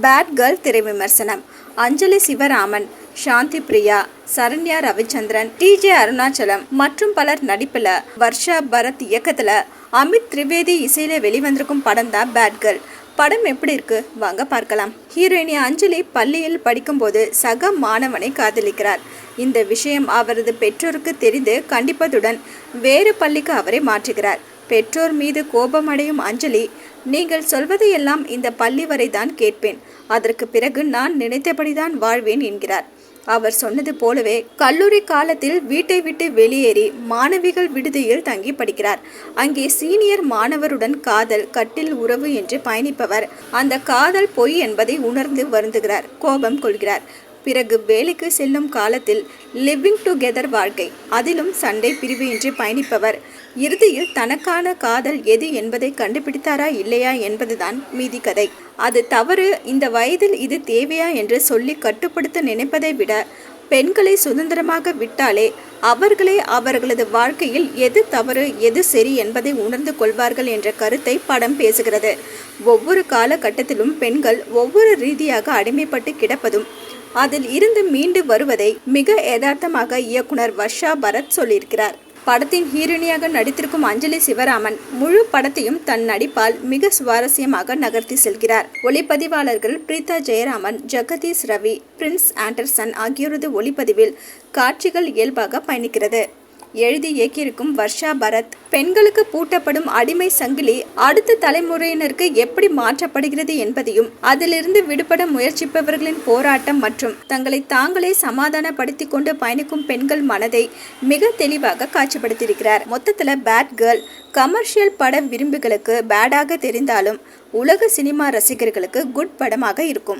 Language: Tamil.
பேட் கேர்ள் திரை விமர்சனம். அஞ்சலி சிவராமன், சாந்தி பிரியா, சரண்யா ரவிச்சந்திரன், டிஜே அருணாச்சலம் மற்றும் பலர் நடிப்புல வர்ஷா பரத் இயக்கத்துல அமித் திரிவேதி இசையில வெளிவந்திருக்கும் படம் தான் பேட் கேர்ள். படம் எப்படி இருக்கு வாங்க பார்க்கலாம். ஹீரோயினி அஞ்சலி பள்ளியில் படிக்கும்போது சக மாணவனை காதலிக்கிறார். இந்த விஷயம் அவரது பெற்றோருக்கு தெரிந்து கண்டிப்பதுடன் வேறு பள்ளிக்கு அவரை மாற்றுகிறார். பெற்றோர் மீது கோபமடையும் அஞ்சலி, நீங்கள் சொல்வதையெல்லாம் இந்த பள்ளி வரை தான் கேட்பேன், அதற்கு பிறகு நான் நினைத்தபடிதான் வாழ்வேன் என்கிறார். அவர் சொன்னது போலவே கல்லூரி காலத்தில் வீட்டை விட்டு வெளியேறி மாணவிகள் விடுதியில் தங்கி படிக்கிறார். அங்கே சீனியர் மாணவருடன் காதல், கட்டில் உறவு என்று பயணிப்பவர் அந்த காதல் பொய் என்பதை உணர்ந்து வருந்துகிறார், கோபம் கொள்கிறார். பிறகு வேலைக்கு செல்லும் காலத்தில் லிவிங் டுகெதர் வாழ்க்கை, அதிலும் சண்டை பிரிவு என்று பயணிப்பவர் இறுதியில் தனக்கான காதல் எது என்பதை கண்டுபிடித்தாரா இல்லையா என்பதுதான் மீதி கதை. அது தவறு, இந்த வயதில் இது தேவையா என்று சொல்லி கட்டுப்படுத்த நினைப்பதை விட பெண்களை சுதந்திரமாக விட்டாலே அவர்களே அவர்களது வாழ்க்கையில் எது தவறு எது சரி என்பதை உணர்ந்து கொள்வார்கள் என்ற கருத்தை படம் பேசுகிறது. ஒவ்வொரு காலகட்டத்திலும் பெண்கள் ஒவ்வொரு ரீதியாக அடிமைப்பட்டு கிடப்பதும் அதில் இருந்து மீண்டு வருவதை மிக யதார்த்தமாக இயக்குனர் வர்ஷா பரத் சொல்லியிருக்கிறார். படத்தின் ஹீரோயினியாக நடித்திருக்கும் அஞ்சலி சிவராமன் முழு படத்தையும் தன் நடிப்பால் மிக சுவாரஸ்யமாக நகர்த்தி செல்கிறார். ஒளிப்பதிவாளர்கள் பிரீதா ஜெயராமன், ஜெகதீஷ் ரவி, பிரின்ஸ் ஆண்டர்சன் ஆகியோரது ஒளிப்பதிவில் காட்சிகள் இயல்பாக பயணிக்கிறது. எழுதி இயக்கியிருக்கும் வர்ஷா பரத், பெண்களுக்கு பூட்டப்படும் அடிமை சங்கிலி அடுத்த தலைமுறையினருக்கு எப்படி மாற்றப்படுகிறது என்பதையும் அதிலிருந்து விடுபட முயற்சிப்பவர்களின் போராட்டம் மற்றும் தங்களை தாங்களே சமாதானப்படுத்திக் கொண்டு பயணிக்கும் பெண்கள் மனதை மிக தெளிவாக காட்சிப்படுத்தியிருக்கிறார். மொத்தத்துல பேட் கேர்ள் கமர்ஷியல் பட விரும்பிகளுக்கு பேடாக தெரிந்தாலும் உலக சினிமா ரசிகர்களுக்கு குட் படமாக இருக்கும்.